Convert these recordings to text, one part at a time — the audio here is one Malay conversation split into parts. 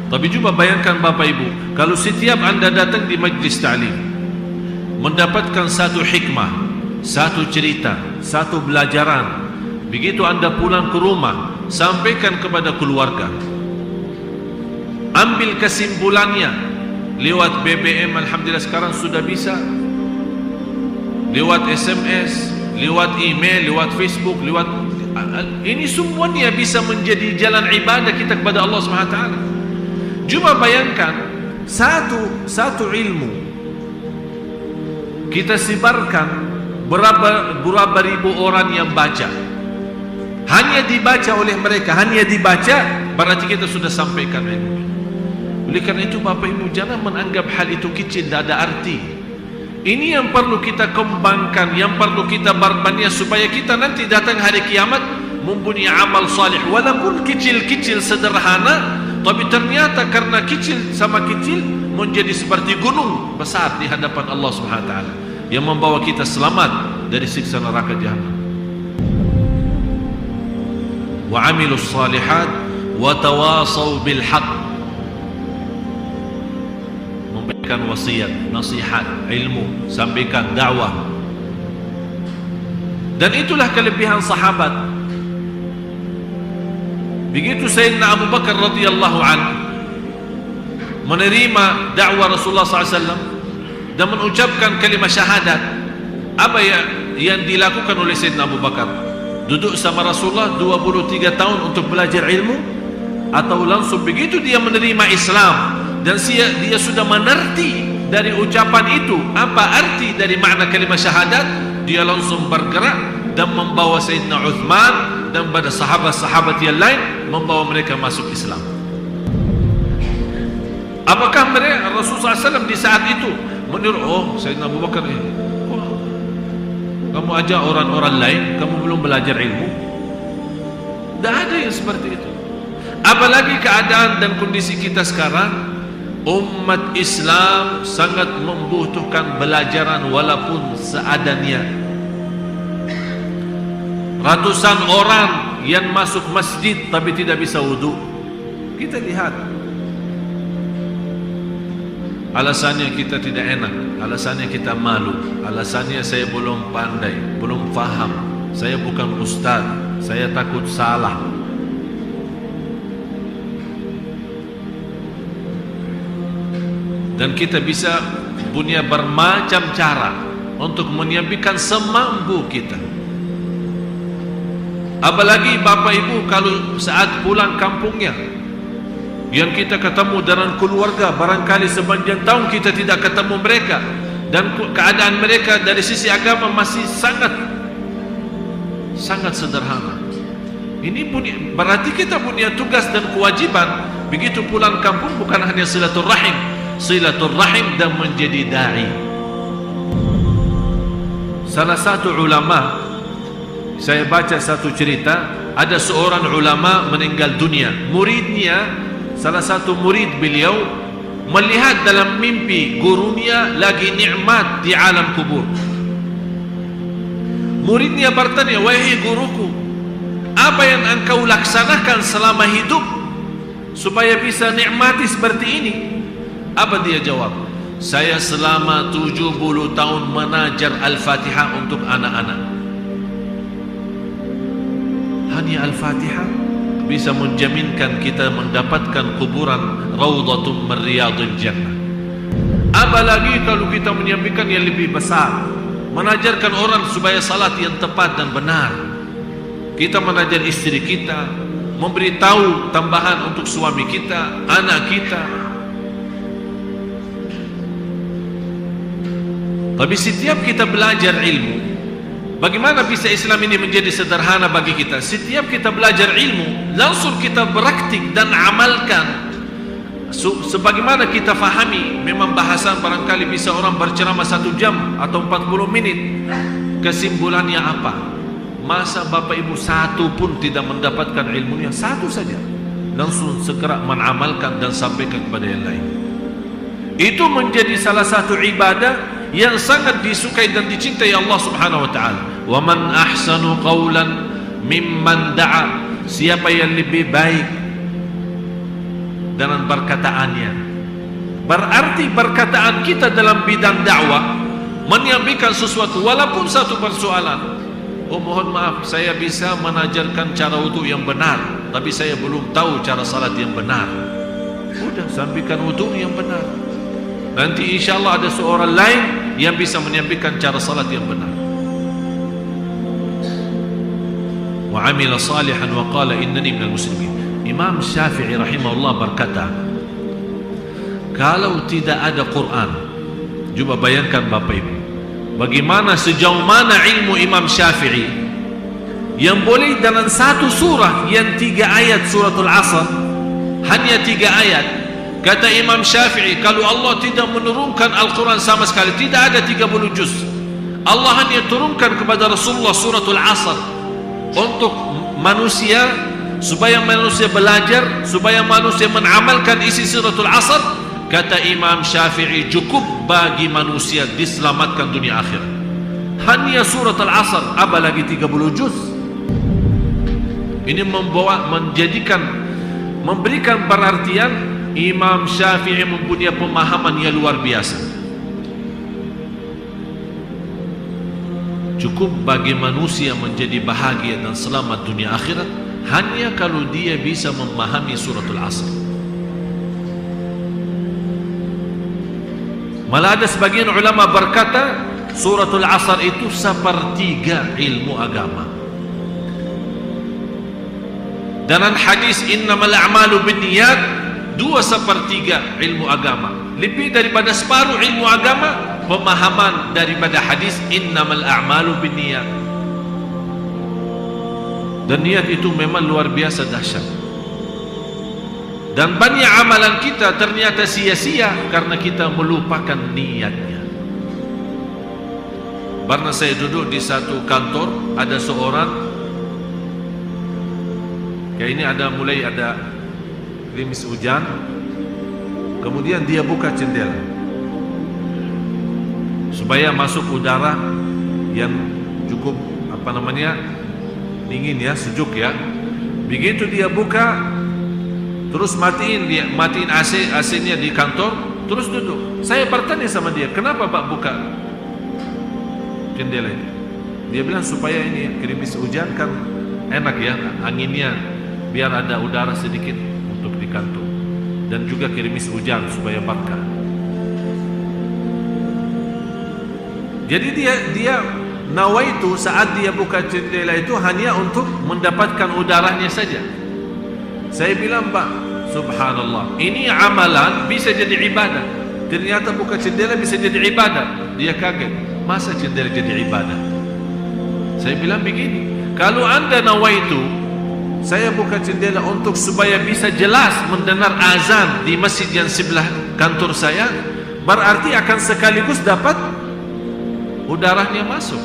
Tapi cuba bayangkan Bapak Ibu, kalau setiap anda datang di majlis ta'lim, mendapatkan satu hikmah, satu cerita, satu belajaran, begitu anda pulang ke rumah, sampaikan kepada keluarga, ambil kesimpulannya lewat BBM. Alhamdulillah sekarang sudah bisa, lewat SMS, lewat email, lewat Facebook, lewat ini semuanya bisa menjadi jalan ibadah kita kepada Allah SWT. Cuma bayangkan satu ilmu kita sebarkan, berapa ribu orang yang baca, hanya dibaca oleh mereka, hanya dibaca, berarti kita sudah sampaikan ilmu. Oleh karena itu Bapak Ibu, jangan menganggap hal itu kecil, tidak ada arti. Ini yang perlu kita kembangkan, yang perlu kita berbanyak, supaya kita nanti datang hari kiamat mempunyai amal salih, walaupun kecil-kecil sederhana, tapi ternyata karena kecil sama kecil menjadi seperti gunung besar di hadapan Allah SWT, yang membawa kita selamat dari siksa neraka jahannam. Wa amilus salihat wa tawasaw bil haqq, memberikan wasiat, nasihat, ilmu, sampaikan dakwah. Dan itulah kelebihan sahabat. Begitu Sayyidina Abu Bakar radhiyallahu anhu menerima dakwah Rasulullah SAW dan mengucapkan kalimat syahadat, apa yang dilakukan oleh Sayyidina Abu Bakar? Duduk sama Rasulullah 23 tahun untuk belajar ilmu, atau langsung begitu dia menerima Islam dan dia sudah mengerti dari ucapan itu apa arti dari makna kalimat syahadat, dia langsung bergerak dan membawa Sayyidina Uthman dan pada sahabat-sahabat yang lain, membawa mereka masuk Islam. Apakah mereka Rasulullah SAW di saat itu menurut, oh Sayyidina Abu Bakar ini, oh, kamu ajak orang-orang lain, kamu belum belajar ilmu? Tidak ada yang seperti itu. Apalagi keadaan dan kondisi kita sekarang, umat Islam sangat membutuhkan belajaran walaupun seadanya. Ratusan orang yang masuk masjid tapi tidak bisa wudu. Kita lihat, alasannya kita tidak enak, alasannya kita malu, alasannya saya belum pandai, belum faham, saya bukan ustaz, saya takut salah. Dan kita bisa punya bermacam cara untuk menyampaikan semampu kita. Apalagi Bapak Ibu kalau saat pulang kampungnya, yang kita ketemu dengan keluarga, barangkali sepanjang tahun kita tidak ketemu mereka, dan keadaan mereka dari sisi agama masih sangat sederhana. Ini berarti kita punya tugas dan kewajiban. Begitu pulang kampung, bukan hanya silaturahim dan menjadi da'i. Salah satu ulama, saya baca satu cerita, ada seorang ulama meninggal dunia. Muridnya, salah satu murid beliau melihat dalam mimpi gurunya lagi nikmat di alam kubur. Muridnya bertanya, wahai guruku, apa yang engkau laksanakan selama hidup supaya bisa nikmati seperti ini? Apa dia jawab? Saya selama 70 tahun menajar Al-Fatihah untuk anak-anak. Hanya Al-Fatihah bisa menjaminkan kita mendapatkan kuburan Raudhatun min Riyadil Jannah. Apalagi kalau kita menyampaikan yang lebih besar, mengajarkan orang supaya salat yang tepat dan benar. Kita mengajar istri kita, memberitahu tambahan untuk suami kita, anak kita. Tapi setiap kita belajar ilmu, bagaimana bisa Islam ini menjadi sederhana bagi kita? Setiap kita belajar ilmu, langsung kita praktik dan amalkan. Sebagaimana kita fahami, memang bahasan barangkali bisa orang berceramah 1 jam atau 40 menit. Kesimpulannya apa? Masa Bapak Ibu satu pun tidak mendapatkan ilmunya, satu saja, langsung segera mengamalkan dan sampaikan kepada yang lain. Itu menjadi salah satu ibadah yang sangat disukai dan dicintai Allah Subhanahu wa taala. Wa man ahsanu qawlan mimman da'a, siapa yang lebih baik dengan perkataannya. Berarti perkataan kita dalam bidang dakwah menyampaikan sesuatu walaupun satu persoalan. Oh mohon maaf, saya bisa menajarkan cara wudu yang benar, tapi saya belum tahu cara salat yang benar. Udah, sampaikan wudu yang benar. Nanti insya Allah ada seorang lain yang bisa menyampaikan cara salat yang benar. Wa amila salihan wa qala innani minal muslimin. Imam Syafi'i rahimahullah berkata, kalau tidak ada Quran, coba bayangkan Bapak Ibu, bagaimana sejauh mana ilmu Imam Syafi'i yang boleh dalam satu surah yang 3 ayat suratul Asr, hanya 3 ayat. Kata Imam Syafi'i, kalau Allah tidak menurunkan Al-Quran sama sekali, tidak ada 30 juz, Allah hanya turunkan kepada Rasulullah suratul Asr untuk manusia, supaya manusia belajar, supaya manusia mengamalkan isi suratul Asr. Kata Imam Syafi'i, cukup bagi manusia diselamatkan dunia akhirat. Hanya surat Al-Asr, apalagi 30 juz. Ini memberikan perartian Imam Syafi'i mempunyai pemahaman yang luar biasa. Cukup bagi manusia menjadi bahagia dan selamat dunia akhirat hanya kalau dia bisa memahami suratul Asr. Malah ada sebagian ulama berkata suratul Asr itu sepertiga ilmu agama. Dalam hadis innamal a'malu binniyat, 2/3 ilmu agama. Lebih daripada separuh ilmu agama pemahaman daripada hadis innamal a'malu binniyat. Dan niat itu memang luar biasa dahsyat. Dan banyak amalan kita ternyata sia-sia karena kita melupakan niatnya. Pernah saya duduk di satu kantor, ada seorang, kayak ini mulai ada gerimis hujan, kemudian dia buka jendela supaya masuk udara yang cukup dingin ya, sejuk ya. Begitu dia buka, terus matiin AC-nya di kantor, terus duduk. Saya bertanya sama dia, kenapa Pak buka jendela ini? Dia bilang supaya ini gerimis hujan kan enak ya, anginnya biar ada udara sedikit untuk di kantor, dan juga gerimis hujan supaya berkah. Jadi dia nawaitu saat dia buka jendela itu hanya untuk mendapatkan udaranya saja. Saya bilang, Pak, subhanallah, ini amalan bisa jadi ibadah. Ternyata buka jendela bisa jadi ibadah. Dia kaget, masa jendela jadi ibadah? Saya bilang begini, kalau anda nawaitu saya buka jendela untuk supaya bisa jelas mendengar azan di masjid yang sebelah kantor saya, berarti akan sekaligus dapat udaranya masuk.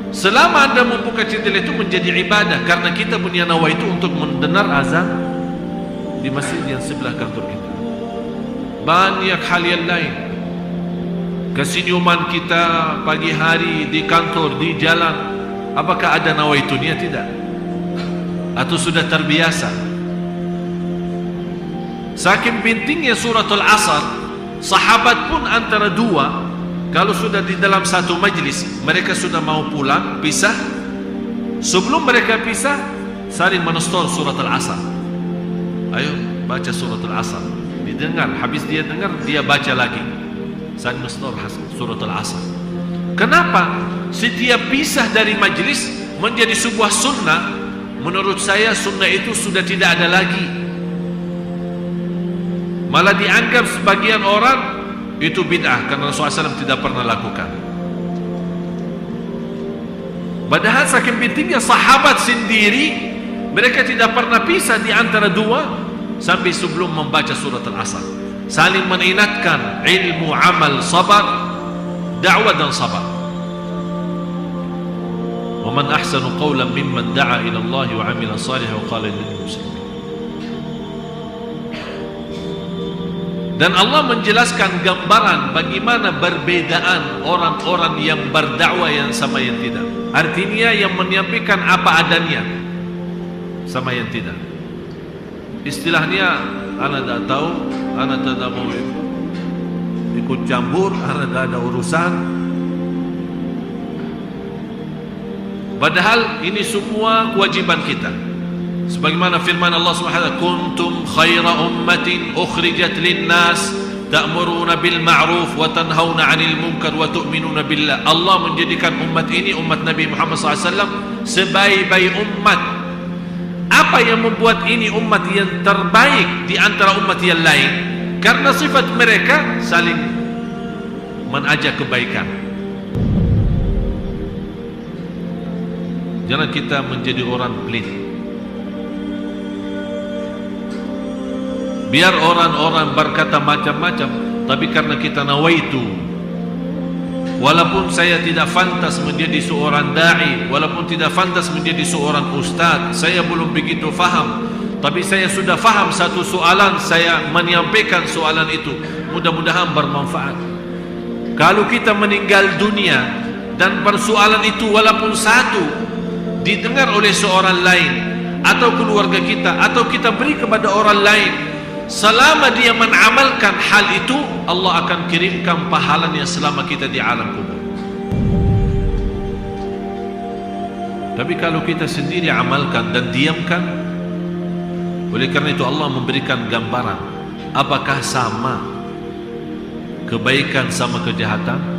Selama anda membuka jendela itu menjadi ibadah, karena kita punya nawa itu untuk mendengar azan di masjid yang sebelah kantor kita. Banyak hal yang lain, kesenyuman kita pagi hari di kantor, di jalan, apakah ada nawa itu? Tidak. Atau sudah terbiasa? Saking pentingnya suratul Asr, sahabat pun antara dua, kalau sudah di dalam satu majlis, mereka sudah mau pulang, pisah. Sebelum mereka pisah, saling menestor surat Al-Asr. Ayo baca surat Al-Asr. Didengar, habis dia dengar, dia baca lagi. Saling menestor surat Al-Asr. Kenapa? Setiap pisah dari majlis menjadi sebuah sunnah. Menurut saya sunnah itu sudah tidak ada lagi. Malah dianggap sebagian orang itu bid'ah, karena Rasulullah SAW tidak pernah lakukan. Padahal saking pentingnya sahabat sendiri, mereka tidak pernah pisah di antara dua sampai sebelum membaca surat Al-Asr. Saling mengingatkan ilmu, amal, sabar, dakwah dan sabar. Wa man ahsanu qawlan mimman da'a ila Allah wa 'amila salihan wa qala innani muslimin. Dan Allah menjelaskan gambaran bagaimana perbedaan orang-orang yang berdakwah yang sama yang tidak. Artinya yang menyampaikan apa adanya sama yang tidak. istilahnya ana tak tahu, ana tidak mau ikut campur, ana tak ada urusan. Padahal ini semua kewajiban kita. Sebagaimana firman Allah Subhanahu wa ta'ala, kuntum khaira ummatin ukhrijat lin-nas ta'muruna bil ma'ruf wa tanhauna 'anil munkar wa tu'minuna billah. Allah menjadikan umat ini, umat Nabi Muhammad SAW, sebaik-baik umat. Apa yang membuat ini umat yang terbaik di antara umat yang lain? Karena sifat mereka saling mengajak kebaikan. Jangan kita menjadi orang pelit. Biar orang-orang berkata macam-macam, tapi karena kita nawaitu, walaupun saya tidak fantas menjadi seorang da'i, walaupun tidak fantas menjadi seorang ustaz, saya belum begitu faham, tapi saya sudah faham satu soalan, saya menyampaikan soalan itu, mudah-mudahan bermanfaat. Kalau kita meninggal dunia dan persoalan itu walaupun satu didengar oleh seorang lain, atau keluarga kita, atau kita beri kepada orang lain, selama dia mengamalkan hal itu, Allah akan kirimkan pahalanya selama kita di alam kubur. Tapi kalau kita sendiri amalkan dan diamkan, oleh karena itu Allah memberikan gambaran, apakah sama kebaikan sama kejahatan?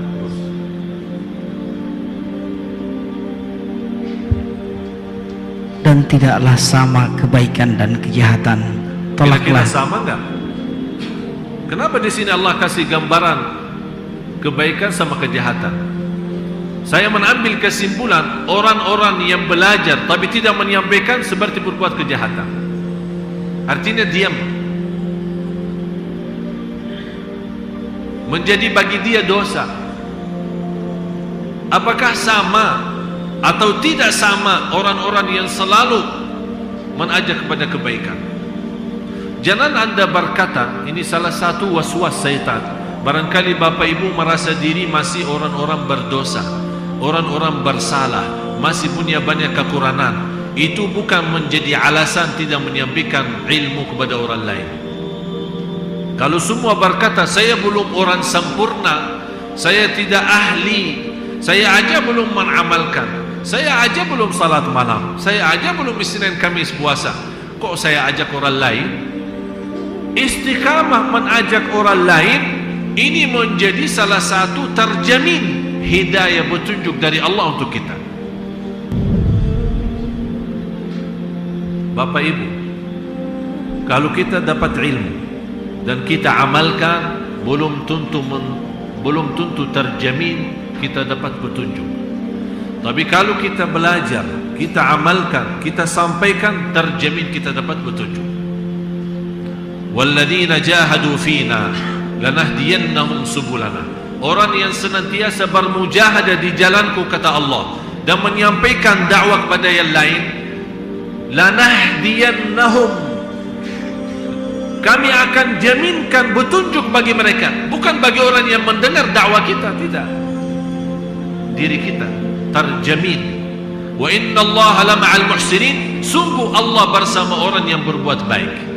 Dan tidaklah sama kebaikan dan kejahatan. Kira-kira sama enggak? Kenapa di sini Allah kasih gambaran kebaikan sama kejahatan? Saya mengambil kesimpulan, orang-orang yang belajar tapi tidak menyampaikan seperti berbuat kejahatan. Artinya diam. Menjadi bagi dia dosa. Apakah sama atau tidak sama orang-orang yang selalu mengajak kepada kebaikan? Jangan anda berkata, ini salah satu waswas syaitan. Barangkali Bapak Ibu merasa diri masih orang-orang berdosa, orang-orang bersalah, masih punya banyak kekurangan. Itu bukan menjadi alasan tidak menyampaikan ilmu kepada orang lain. Kalau semua berkata, saya belum orang sempurna, saya tidak ahli, saya aja belum mengamalkan, saya aja belum salat malam, saya aja belum Isnin Kamis puasa, kok saya ajak orang lain? Istiqamah mengajak orang lain ini menjadi salah satu terjamin hidayah petunjuk dari Allah untuk kita. Bapak Ibu, kalau kita dapat ilmu dan kita amalkan, belum tentu terjamin kita dapat petunjuk. Tapi kalau kita belajar, kita amalkan, kita sampaikan, terjamin kita dapat petunjuk. Walladzina jahadu fina lanahdiyannahum subulana. Orang yang senantiasa bermujahadah di jalanku, kata Allah, dan menyampaikan dakwah kepada yang lain, lanahdiyannahum, kami akan jaminkan petunjuk bagi mereka. Bukan bagi orang yang mendengar dakwah kita, tidak, diri kita terjamin. Wa innallaha lama'al muhsinin, sungguh Allah bersama orang yang berbuat baik.